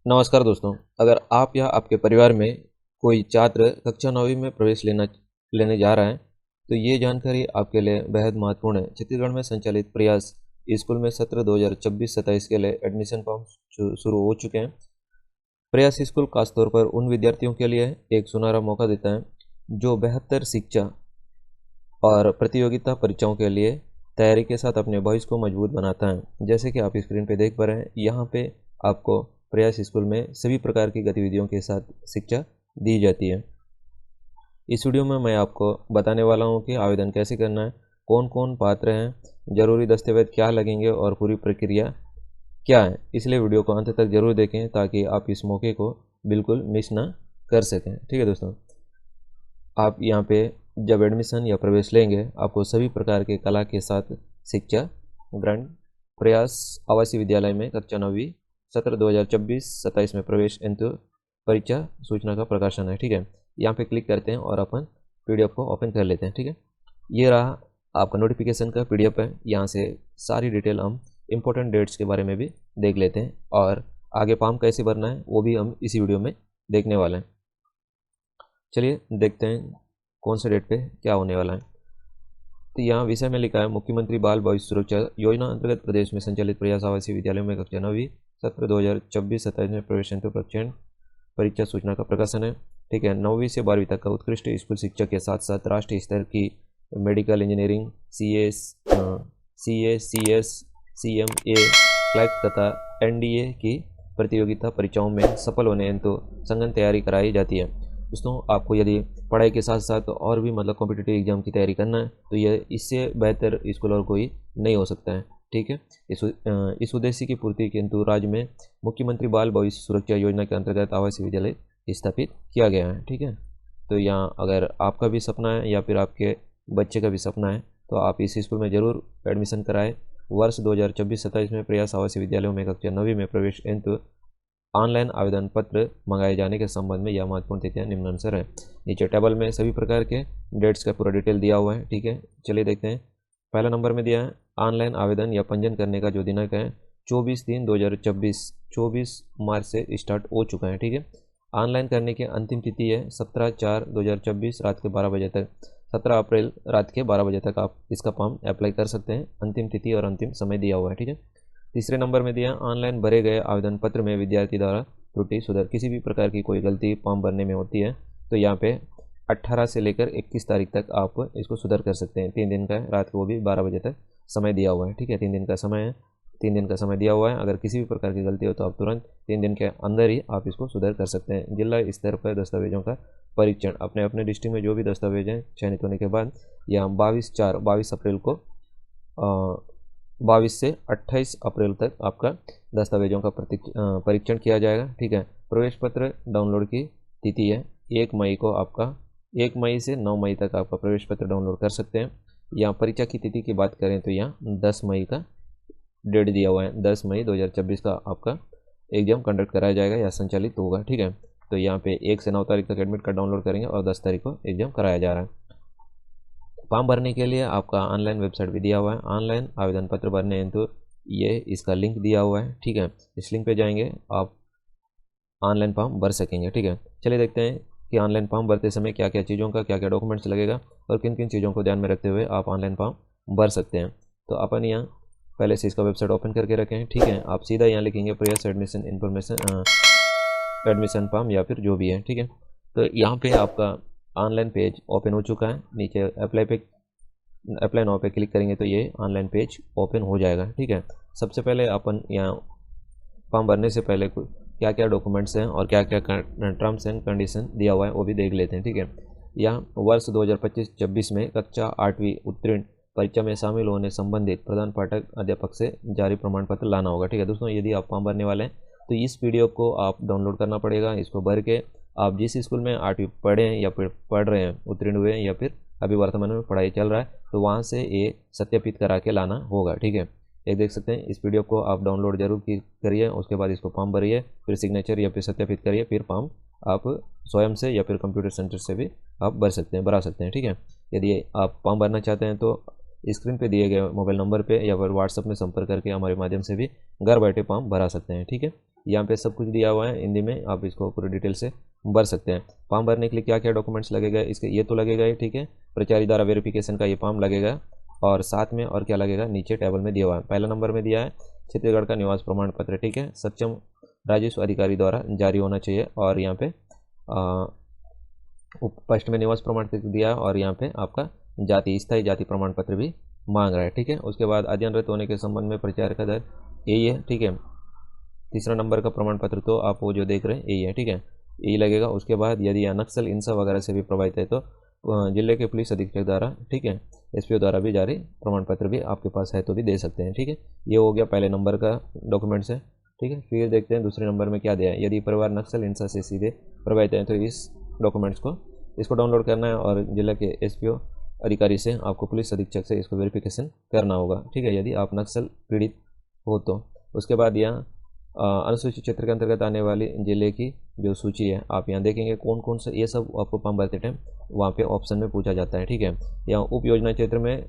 नमस्कार दोस्तों। अगर आप या आपके परिवार में कोई छात्र कक्षा 9वीं में प्रवेश लेने जा रहा है, तो ये जानकारी आपके लिए बेहद महत्वपूर्ण है। छत्तीसगढ़ में संचालित प्रयास स्कूल में सत्र 2026-27 के लिए एडमिशन फॉर्म शुरू हो चुके हैं। प्रयास स्कूल खासतौर पर उन विद्यार्थियों के लिए एक सुनहरा मौका देता है जो बेहतर शिक्षा और प्रतियोगिता परीक्षाओं के लिए तैयारी के साथ अपने भविष्य को मजबूत बनाता है। जैसे कि आप स्क्रीन पे देख पा रहे हैं, यहाँ पे आपको प्रयास स्कूल में सभी प्रकार की गतिविधियों के साथ शिक्षा दी जाती है। इस वीडियो में मैं आपको बताने वाला हूँ कि आवेदन कैसे करना है, कौन कौन पात्र हैं, जरूरी दस्तावेज क्या लगेंगे और पूरी प्रक्रिया क्या है। इसलिए वीडियो को अंत तक जरूर देखें ताकि आप इस मौके को बिल्कुल मिस ना कर सकें। ठीक है दोस्तों, आप यहाँ पे जब एडमिशन या प्रवेश लेंगे, आपको सभी प्रकार के कला के साथ शिक्षा ग्रहण प्रयास आवासीय विद्यालय में कक्षा 9वीं सत्र 2026-27 में प्रवेश एंतु परीक्षा सूचना का प्रकाशन है। ठीक है, यहाँ पे क्लिक करते हैं और अपन PDF को ओपन कर लेते हैं। ठीक है, ये रहा आपका नोटिफिकेशन का PDF है। यहाँ से सारी डिटेल हम इम्पोर्टेंट डेट्स के बारे में भी देख लेते हैं और आगे फॉर्म कैसे भरना है वो भी हम इसी वीडियो में देखने वाले हैं। चलिए देखते हैं कौन से डेट पे क्या होने वाला है। तो यहाँ विषय में लिखा है मुख्यमंत्री बाल भविष्य सुरक्षा योजना अंतर्गत प्रदेश में संचालित प्रयास आवासीय विद्यालयों में कक्षा 9वीं सत्र 2026-27 में प्रवेश हेतु प्रक्षेपण परीक्षा सूचना का प्रकाशन है। ठीक है, 9वीं से 12वीं तक का उत्कृष्ट स्कूल शिक्षा के साथ साथ राष्ट्रीय स्तर की medical engineering CA CS CMA clerk तथा NDA की प्रतियोगिता परीक्षाओं में सफल होने हेतु संगठन तैयारी कराई जाती है। दोस्तों, आपको यदि पढ़ाई के साथ साथ और भी मतलब कॉम्पिटिटिव एग्जाम की तैयारी करना है तो यह इससे बेहतर स्कूल और कोई नहीं हो सकता है। ठीक है, इस उद्देश्य की पूर्ति के हेतु राज्य में मुख्यमंत्री बाल भविष्य सुरक्षा योजना के अंतर्गत आवासीय विद्यालय स्थापित किया गया है। ठीक है, तो यहाँ अगर आपका भी सपना है या फिर आपके बच्चे का भी सपना है तो आप इस स्कूल में ज़रूर एडमिशन कराएं। वर्ष 2026-27 में प्रयास आवासीय विद्यालयों में कक्षा 9वीं में प्रवेश हेतु ऑनलाइन आवेदन पत्र मंगाए जाने के संबंध में यह महत्वपूर्ण तिथियां निम्नानुसार है। नीचे टेबल में सभी प्रकार के डेट्स का पूरा डिटेल दिया हुआ है। ठीक है, चलिए देखते हैं। पहला नंबर में दिया है ऑनलाइन आवेदन या पंजीयन करने का जो दिनांक है 24/3/2024, 24 मार्च से स्टार्ट हो चुका है। ठीक है, ऑनलाइन करने की अंतिम तिथि है 17/4/2024 रात के 12 बजे तक। 17 अप्रैल रात के 12 बजे तक आप इसका फॉर्म अप्लाई कर सकते हैं। अंतिम तिथि और अंतिम समय दिया हुआ है। ठीक है, तीसरे नंबर में दिया ऑनलाइन भरे गए आवेदन पत्र में विद्यार्थी द्वारा त्रुटि सुधार किसी भी प्रकार की कोई गलती फॉर्म भरने में होती है तो यहाँ पे 18 से लेकर 21 तारीख तक आप इसको सुधार कर सकते हैं। 3 दिन का है, रात को भी 12 बजे तक समय दिया हुआ है। ठीक है, 3 दिन का समय है, 3 दिन का समय दिया हुआ है। अगर किसी भी प्रकार की गलती हो तो आप तुरंत 3 दिन के अंदर ही आप इसको सुधार कर सकते हैं। जिला स्तर पर दस्तावेजों का परीक्षण अपने अपने डिस्ट्रिक्ट में जो भी दस्तावेज हैं चयनित होने के बाद यहाँ 22 अप्रैल को 22 से 28 अप्रैल तक आपका दस्तावेजों का परीक्षण किया जाएगा। ठीक है, प्रवेश पत्र डाउनलोड की तिथि है 1 मई को। आपका 1 मई से 9 मई तक आपका प्रवेश पत्र डाउनलोड कर सकते हैं। यहाँ परीक्षा की तिथि की बात करें तो यहाँ 10 मई का डेट दिया हुआ है। 10 मई 2026 का आपका एग्जाम कंडक्ट कराया जाएगा या संचालित होगा। ठीक है, तो यहाँ पे 1 से 9 तारीख तक एडमिट कार्ड डाउनलोड करेंगे और 10 तारीख को एग्जाम कराया जा रहा है। फॉर्म भरने के लिए आपका ऑनलाइन वेबसाइट भी दिया हुआ है। ऑनलाइन आवेदन पत्र भरने हैं तो ये इसका लिंक दिया हुआ है। ठीक है, इस लिंक पे जाएंगे आप ऑनलाइन फॉर्म भर सकेंगे। ठीक है, चलिए देखते हैं कि ऑनलाइन फॉर्म भरते समय क्या क्या चीज़ों का क्या क्या डॉक्यूमेंट्स लगेगा और किन किन चीज़ों को ध्यान में रखते हुए आप ऑनलाइन फॉर्म भर सकते हैं। तो अपन यहाँ पहले से इसका वेबसाइट ओपन करके रखें हैं। ठीक है, आप सीधा यहाँ लिखेंगे प्रयास एडमिशन इन्फॉर्मेशन एडमिशन फॉर्म या फिर जो भी है। ठीक है, तो यहाँ पे आपका ऑनलाइन पेज ओपन हो चुका है। नीचे अप्लाई नाउ पे क्लिक करेंगे तो ये ऑनलाइन पेज ओपन हो जाएगा। ठीक है, सबसे पहले अपन यहाँ फॉर्म भरने से पहले क्या क्या डॉक्यूमेंट्स हैं और क्या क्या टर्म्स एंड कंडीशन दिया हुआ है वो भी देख लेते हैं। ठीक है, यहाँ वर्ष 2025-26 में कक्षा 8वीं उत्तीर्ण परीक्षा में शामिल होने संबंधित प्रधान पाठक अध्यापक से जारी प्रमाण पत्र लाना होगा। ठीक है दोस्तों, यदि आप फॉर्म भरने वाले हैं तो इस PDF को आप डाउनलोड करना पड़ेगा। इसको भर के आप जिस स्कूल में 8वीं पढ़े हैं या फिर पढ़ रहे हैं, उत्तीर्ण हुए हैं या फिर अभी वर्तमान में पढ़ाई चल रहा है तो वहाँ से ये सत्यापित करा के लाना होगा। ठीक है, एक देख सकते हैं इस PDF को आप डाउनलोड जरूर करिए। उसके बाद इसको फॉर्म भरिए, फिर सिग्नेचर या फिर सत्यापित करिए, फिर फॉर्म आप स्वयं से या फिर कंप्यूटर सेंटर से भी आप भरा सकते हैं। ठीक है, यदि आप फॉर्म भरना चाहते हैं तो स्क्रीन पे दिए गए मोबाइल नंबर पे या फिर व्हाट्सएप में संपर्क करके हमारे माध्यम से भी घर बैठे फॉर्म भरा सकते हैं। ठीक है, यहाँ पे सब कुछ दिया हुआ है हिंदी में, आप इसको पूरी डिटेल से भर सकते हैं। फॉर्म भरने के लिए क्या क्या डॉक्यूमेंट्स लगेगा इसके, ये तो लगेगा ही, ठीक है, प्राचार्य द्वारा वेरिफिकेशन का ये फॉर्म लगेगा, और साथ में और क्या लगेगा नीचे टेबल में दिया हुआ है। पहला नंबर में दिया है छत्तीसगढ़ का निवास प्रमाण पत्र, ठीक है, सक्षम राजस्व अधिकारी द्वारा जारी होना चाहिए, और यहाँ पे फर्स्ट में निवास प्रमाण पत्र दिया है, और यहाँ पे आपका जाति स्थायी जाति प्रमाण पत्र भी मांग रहा है, ठीक है। उसके बाद अध्ययनरत होने के संबंध में प्रचार का दर यही है, ठीक है। तीसरा नंबर का प्रमाण पत्र तो आप वो जो देख रहे हैं यही है, ठीक है, यही लगेगा। उसके बाद यदि यह नक्सल हिंसा वगैरह से भी प्रभावित है तो जिले के पुलिस अधीक्षक द्वारा, ठीक है, एसपीओ द्वारा भी जारी प्रमाण पत्र भी आपके पास है तो भी दे सकते हैं, ठीक है। ये हो गया पहले नंबर का डॉक्यूमेंट्स है, ठीक है। फिर देखते हैं दूसरे नंबर में क्या दिया है। यदि परिवार नक्सल हिंसा से सीधे प्रभावित है तो इस डॉक्यूमेंट्स को इसको डाउनलोड करना है, और जिला के एसपीओ अधिकारी से आपको पुलिस अधीक्षक से इसको वेरिफिकेशन करना होगा, ठीक है, यदि आप नक्सल पीड़ित हो तो। उसके बाद यहाँ अनुसूचित क्षेत्र के अंतर्गत आने वाली जिले की जो सूची है आप यहाँ देखेंगे कौन कौन से, ये सब आपको फॉर्म भरते टाइम वहाँ पे ऑप्शन में पूछा जाता है, ठीक है। यहाँ उप योजना क्षेत्र में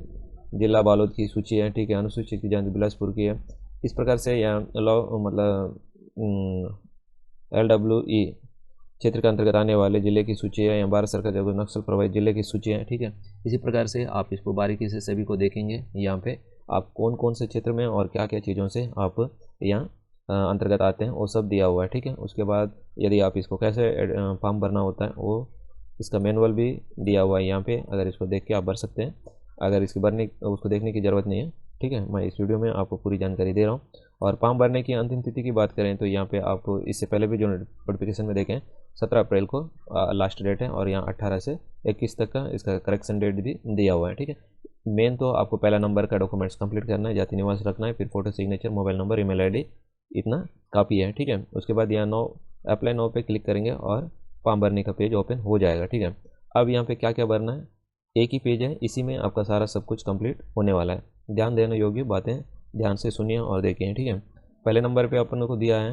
जिला बालोद की सूची है, ठीक है, अनुसूचित जाति बिलासपुर की है। इस प्रकार से यहाँ मतलब LWE क्षेत्र के अंतर्गत आने वाले जिले की सूची है, यहाँ भारत सरकार जो नक्सल प्रभावित जिले की सूची है, ठीक है। इसी प्रकार से आप इसको बारीकी से सभी को देखेंगे, यहाँ पे आप कौन कौन से क्षेत्र में और क्या क्या चीज़ों से आप यहाँ अंतर्गत आते हैं वो सब दिया हुआ है, ठीक है। उसके बाद यदि आप इसको कैसे फॉर्म भरना होता है वो इसका मैनुअल भी दिया हुआ है यहाँ पे, अगर इसको देख के आप भर सकते हैं, अगर इसकी भरने उसको देखने की ज़रूरत नहीं है, ठीक है। मैं इस वीडियो में आपको पूरी जानकारी दे रहा हूँ। और फॉर्म भरने की अंतिम तिथि की बात करें तो यहाँ पे आप इससे पहले भी जो नोटिफिकेशन में देखें 17 अप्रैल को लास्ट डेट है, और यहाँ 18 से 21 तक का इसका करेक्शन डेट भी दिया हुआ है, ठीक है। मेन तो आपको पहला नंबर का डॉक्यूमेंट्स कंप्लीट करना है, जाति निवास रखना है, फिर photo signature, mobile number, email ID, इतना काफ़ी है, ठीक है। उसके बाद यहाँ नो अप्लाई नो पे क्लिक करेंगे और फॉर्म भरने का पेज ओपन हो जाएगा, ठीक है। अब यहाँ पे क्या क्या भरना है, एक ही पेज है, इसी में आपका सारा सब कुछ कंप्लीट होने वाला है। ध्यान देने योग्य बातें ध्यान से सुनिए और देखिए, ठीक है। पहले नंबर पे अपन को दिया है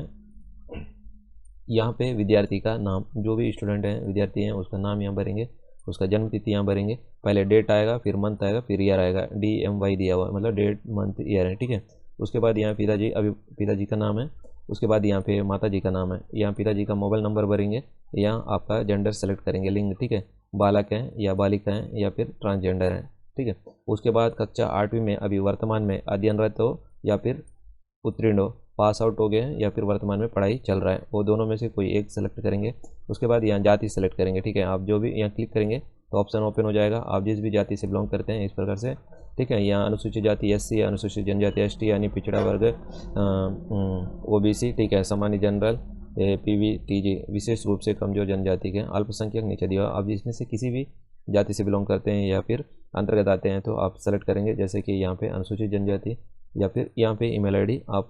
यहाँ पे विद्यार्थी का नाम, जो भी स्टूडेंट हैं विद्यार्थी हैं उसका नाम यहाँ भरेंगे, उसका जन्म तिथि यहाँ भरेंगे, पहले डेट आएगा, फिर मंथ आएगा, फिर ईयर आएगा, DMY दिया हुआ है, मतलब डेट मंथ ईयर है, ठीक है। उसके बाद यहाँ पिताजी, अभी पिताजी का नाम है। उसके बाद यहाँ पे माता जी का नाम है, यहाँ पिताजी का मोबाइल नंबर भरेंगे, यहाँ आपका जेंडर सेलेक्ट करेंगे, लिंग, ठीक है, बालक हैं या बालिका हैं या फिर ट्रांसजेंडर है, ठीक है। उसके बाद कक्षा 8वीं में अभी वर्तमान में अध्ययनरत हो या फिर उत्तीर्ण हो, पास आउट हो गए हैं या फिर वर्तमान में पढ़ाई चल रहा है, वो दोनों में से कोई एक सेलेक्ट करेंगे। उसके बाद यहाँ जाति सेलेक्ट करेंगे, ठीक है, आप जो भी यहाँ क्लिक करेंगे तो ऑप्शन ओपन हो जाएगा, आप जिस भी जाति से बिलोंग करते हैं इस प्रकार से, ठीक है। यहाँ अनुसूचित जाति SC, अनुसूचित जनजाति ST यानी पिछड़ा वर्ग, OBC, ठीक है, सामान्य जनरल, PV TG विशेष रूप से कमजोर जनजाति के, अल्पसंख्यक नीचे दिया। आप इसमें से किसी भी जाति से बिलोंग करते हैं या फिर अंतर्गत आते हैं तो आप सेलेक्ट करेंगे, जैसे कि यहाँ पे अनुसूचित जनजाति, या फिर यहाँ पे ईमेल आईडी, आप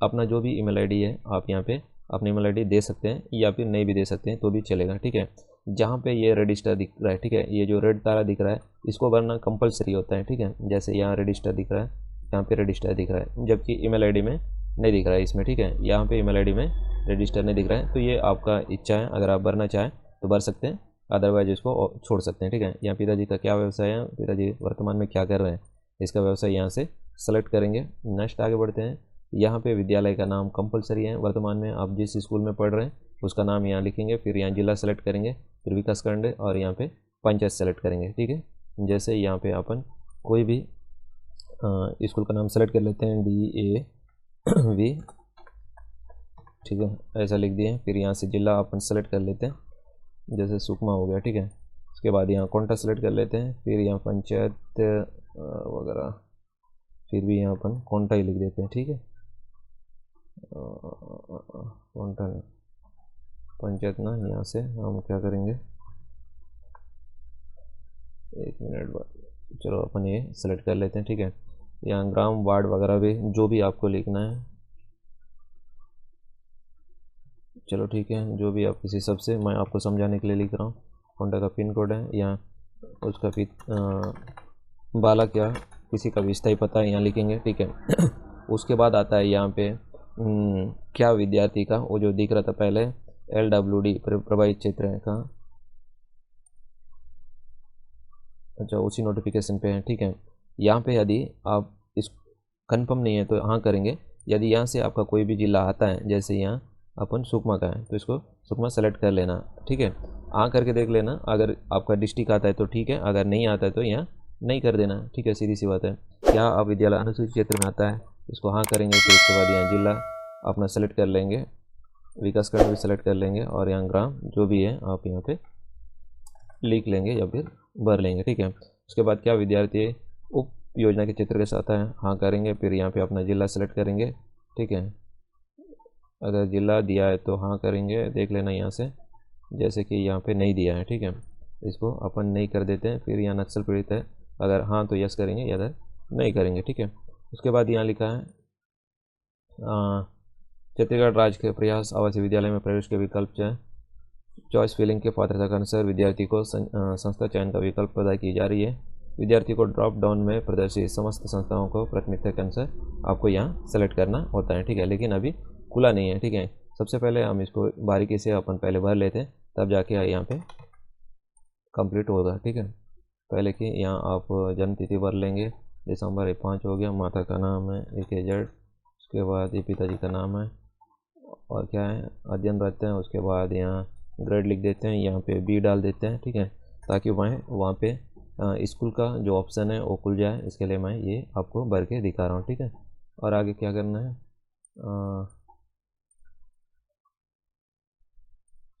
अपना जो भी ईमेल आईडी है आप यहाँ पे अपनी ईमेल आईडी दे सकते हैं या फिर नहीं भी दे सकते हैं तो भी चलेगा, ठीक है। जहाँ पे ये रजिस्टर दिख रहा है, ठीक है, ये जो रेड तारा दिख रहा है इसको भरना कंपलसरी होता है, ठीक है। जैसे यहाँ रजिस्टर दिख रहा है, यहाँ पे रजिस्टर दिख रहा है, जबकि ईमेल आईडी में नहीं दिख रहा है इसमें, ठीक है, यहाँ पे ईमेल आईडी में रजिस्टर नहीं दिख रहा है, तो ये आपका इच्छा है, अगर आप भरना चाहें तो भर सकते हैं, अदरवाइज इसको छोड़ सकते हैं, ठीक है। यहाँ पिताजी का क्या व्यवसाय है, पिताजी वर्तमान में क्या कर रहे हैं, इसका व्यवसाय यहाँ से सेलेक्ट करेंगे। नेक्स्ट आगे बढ़ते हैं। यहाँ पे विद्यालय का नाम कंपलसरी है, वर्तमान में आप जिस स्कूल में पढ़ रहे हैं उसका नाम यहाँ लिखेंगे, फिर यहाँ जिला सेलेक्ट करेंगे, फिर विकासखंड और यहाँ पे पंचायत सेलेक्ट करेंगे, ठीक है। जैसे यहाँ पे अपन कोई भी स्कूल का नाम सेलेक्ट कर लेते हैं, DAV, ठीक है, ऐसा लिख दिए। फिर यहाँ से जिला अपन सेलेक्ट कर लेते हैं, जैसे सुकमा हो गया, ठीक है। उसके बाद यहाँ कोंटा सेलेक्ट कर लेते हैं, फिर यहाँ पंचायत वगैरह, फिर भी यहाँ अपन कोंटा ही लिख देते हैं, ठीक है, कोंटा पंचायत ना, यहाँ से हम क्या करेंगे, एक मिनट बाद, चलो अपन ये सेलेक्ट कर लेते हैं, ठीक है। यहाँ ग्राम वार्ड वगैरह भी जो भी आपको लिखना है, चलो ठीक है, जो भी आप किसी सबसे मैं आपको समझाने के लिए लिख रहा हूँ। कोंटा का पिन कोड है, यहाँ उसका बालक या किसी का भी स्थायी पता यहाँ लिखेंगे, ठीक है। उसके बाद आता है यहाँ पे क्या विद्यार्थी का, वो जो दिख रहा था पहले LWD प्रभावित क्षेत्र का, अच्छा उसी नोटिफिकेशन पे है, ठीक है। यहाँ पे यदि आप इस कंफर्म नहीं है तो हाँ करेंगे, यदि यहाँ से आपका कोई भी जिला आता है, जैसे यहाँ अपन सुकमा का है, तो इसको सुकमा सेलेक्ट कर लेना। ठीक है, करके देख लेना, अगर आपका डिस्ट्रिक्ट आता है तो ठीक है, अगर नहीं आता है तो यहाँ नहीं कर देना। ठीक है, सीधी सी बात है। क्या आप विद्यालय अनुसूचित क्षेत्र में आता है, इसको हाँ करेंगे, फिर उसके बाद यहाँ जिला अपना सेलेक्ट कर लेंगे, विकासखंड भी सेलेक्ट कर लेंगे, और यहाँ ग्राम जो भी है आप यहाँ पे लिख लेंगे या फिर भर लेंगे। ठीक है, उसके बाद क्या विद्यार्थी उप योजना के क्षेत्र के साथ है, हाँ करेंगे, फिर यहाँ पे अपना जिला सेलेक्ट करेंगे। ठीक है, अगर जिला दिया है तो हाँ करेंगे, देख लेना यहाँ से, जैसे कि यहाँ पे नहीं दिया है। ठीक है, इसको अपन नहीं कर देते हैं। फिर यहाँ नक्सल पीड़ित है, अगर हाँ तो यस करेंगे या नहीं करेंगे। ठीक है, उसके बाद यहाँ लिखा है छत्तीसगढ़ राज्य के प्रयास आवासीय विद्यालय में प्रवेश के विकल्प है। चॉइस फिलिंग के पात्रता के अनुसार विद्यार्थी को संस्था चयन का विकल्प प्रदान की जा रही है। विद्यार्थी को ड्रॉप डाउन में प्रदर्शित समस्त संस्थाओं को प्राथमिकता के अनुसार आपको यहाँ सेलेक्ट करना होता है। ठीक है, लेकिन अभी खुला नहीं है। ठीक है, सबसे पहले हम इसको बारीकी से अपन पहले भर लेते हैं, तब जाके यहाँ पे कंप्लीट होगा। ठीक है, पहले कि यहाँ आप जन्म तिथि भर लेंगे, दिसंबर 5 हो गया, माता का नाम है AKZ, उसके बाद ये पिताजी का नाम है, और क्या है अध्ययनरत हैं, उसके बाद यहाँ ग्रेड लिख देते हैं, यहाँ पे B डाल देते हैं। ठीक है, ताकि वहाँ पे स्कूल का जो ऑप्शन है वो खुल जाए, इसके लिए मैं ये आपको भर के दिखा रहा हूँ। ठीक है, और आगे क्या करना है,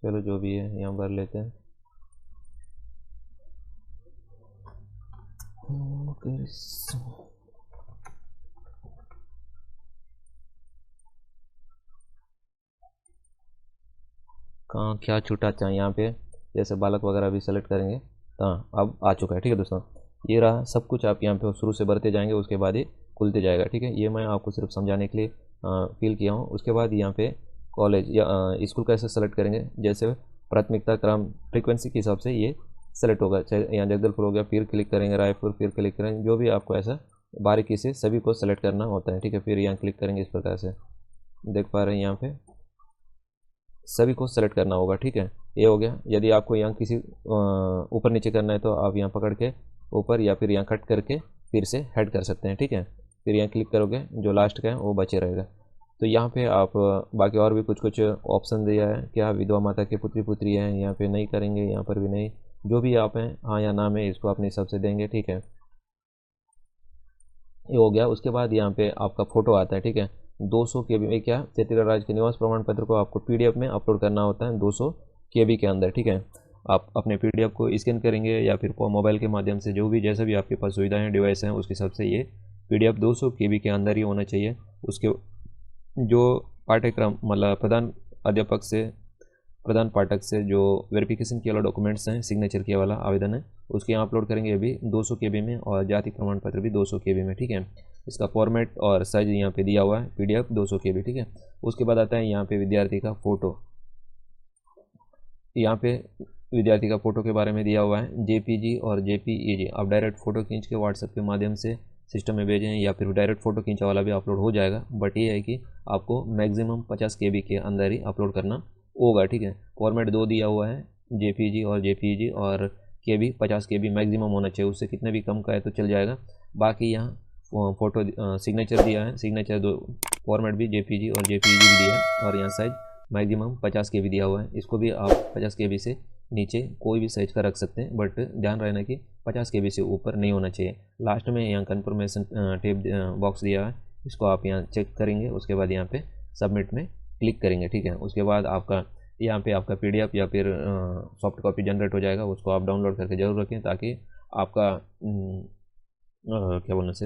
चलो जो भी है यहाँ भर लेते हैं। कहाँ क्या छूटा चाहिए, यहाँ पे जैसे बालक वगैरह भी सेलेक्ट करेंगे। हाँ, अब आ चुका है। ठीक है दोस्तों, ये रहा सब कुछ, आप यहाँ पे शुरू से भरते जाएंगे, उसके बाद ये खुलते जाएगा। ठीक है, ये मैं आपको सिर्फ समझाने के लिए फील किया हूँ। उसके बाद यहाँ पे कॉलेज या स्कूल कैसे सेलेक्ट करेंगे, जैसे प्राथमिकता क्रम फ्रीक्वेंसी के हिसाब से ये सेलेक्ट होगा। चाहे यहाँ जगदलपुर हो गया, फिर क्लिक करेंगे रायपुर, फिर क्लिक करेंगे, जो भी आपको ऐसा बारीकी से सभी को सेलेक्ट करना होता है। ठीक है, फिर यहाँ क्लिक करेंगे, इस प्रकार से देख पा रहे हैं यहाँ पे सभी को सेलेक्ट करना होगा। ठीक है, ये हो गया। यदि आपको यहाँ किसी ऊपर नीचे करना है तो आप यहाँ पकड़ के ऊपर या फिर यहाँ कट करके फिर से हेड कर सकते हैं। ठीक है, फिर यहाँ क्लिक करोगे, जो लास्ट का है वो बचे रहेगा। तो यहाँ पे आप बाकी और भी कुछ ऑप्शन दिया है, क्या विधवा माता के पुत्री पुत्री हैं, यहाँ पे नहीं करेंगे, यहाँ पर भी नहीं, जो भी आप हैं हाँ या ना में इसको अपने हिसाब से देंगे। ठीक है, ये हो गया। उसके बाद यहाँ पे आपका फ़ोटो आता है। ठीक है, 200 KB में क्या छत्तीसगढ़ राज्य के निवास प्रमाण पत्र को आपको PDF में अपलोड करना होता है 200 KB के अंदर। ठीक है, आप अपने PDF को स्कैन करेंगे या फिर मोबाइल के माध्यम से, जो भी जैसा भी आपके पास सुविधाएं डिवाइस हैं उसके हिसाब से ये PDF 200 KB के अंदर ही होना चाहिए। उसके जो पाठ्यक्रम मतलब प्रधान पाठक से जो वेरिफिकेशन किया वाला डॉक्यूमेंट्स हैं, सिग्नेचर किया वाला आवेदन है, उसके यहाँ अपलोड करेंगे अभी 200 KB में, और जाति प्रमाण पत्र भी 200 KB में। ठीक है, इसका फॉर्मेट और साइज यहाँ पे दिया हुआ है, PDF 200 KB। ठीक है, उसके बाद आता है यहाँ पे विद्यार्थी का फ़ोटो। यहाँ पे विद्यार्थी का फ़ोटो के बारे में दिया हुआ है, JPG और JPEG। आप डायरेक्ट फ़ोटो खींच के व्हाट्सएप के माध्यम से सिस्टम में भेजें, या फिर डायरेक्ट फ़ोटो खींचा वाला भी अपलोड हो जाएगा, बट ये है कि आपको मैक्सिमम 50 KB के अंदर ही अपलोड करना होगा। ठीक है, फॉर्मेट 2 दिया हुआ है, JPG और JPEG, और KB 50 KB मैक्सिमम होना चाहिए, उससे कितने भी कम का है तो चल जाएगा। बाकी यहाँ फ़ोटो सिग्नेचर दिया है, सिग्नेचर 2 फॉर्मेट भी JPG और JPEG भी दिया है, और यहाँ साइज मैक्सिमम 50 KB दिया हुआ है। इसको भी आप 50 KB से नीचे कोई भी साइज का रख सकते हैं, बट ध्यान रहना कि 50 KB से ऊपर नहीं होना चाहिए। लास्ट में यहाँ कन्फर्मेशन टेप बॉक्स दिया है, इसको आप यहाँ चेक करेंगे, उसके बाद यहाँ पे सबमिट में क्लिक करेंगे। ठीक है, उसके बाद आपका यहाँ पे आपका PDF या फिर सॉफ्ट कॉपी जनरेट हो जाएगा, उसको आप डाउनलोड करके ज़रूर रखें, ताकि आपका क्या बोलने से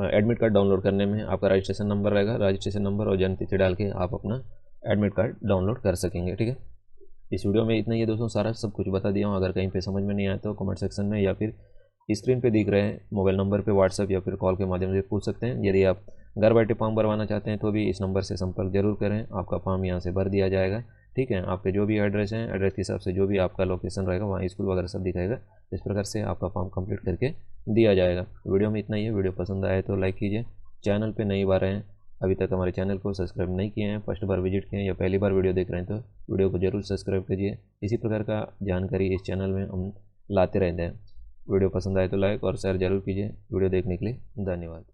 एडमिट कार्ड डाउनलोड करने में आपका रजिस्ट्रेशन नंबर रहेगा, रजिस्ट्रेशन नंबर और जन्म तिथि डाल के आप अपना एडमिट कार्ड डाउनलोड कर सकेंगे। ठीक है, इस वीडियो में इतना ही है दोस्तों, सारा सब कुछ बता दिया हूँ। अगर कहीं पे समझ में नहीं आया तो कमेंट सेक्शन में या फिर स्क्रीन पे दिख रहे मोबाइल नंबर पे व्हाट्सएप या फिर कॉल के माध्यम से पूछ सकते हैं। यदि आप घर बैठे फॉर्म भरवाना चाहते हैं तो भी इस नंबर से संपर्क जरूर करें, आपका फॉर्म यहाँ से भर दिया जाएगा। ठीक है, आपके जो भी एड्रेस हैं, एड्रेस के हिसाब से जो भी आपका लोकेशन रहेगा वहाँ स्कूल वगैरह सब दिखाएगा, इस प्रकार से आपका फॉर्म कंप्लीट करके दिया जाएगा। वीडियो में इतना ही है, वीडियो पसंद आए तो लाइक कीजिए, चैनल पर नई बार हैं, अभी तक हमारे चैनल को सब्सक्राइब नहीं किए हैं, फर्स्ट बार विजिट किए हैं या पहली बार वीडियो देख रहे हैं तो वीडियो को जरूर सब्सक्राइब कीजिए। इसी प्रकार का जानकारी इस चैनल में हम लाते रहते हैं। वीडियो पसंद आए तो लाइक और शेयर जरूर कीजिए। वीडियो देखने के लिए धन्यवाद।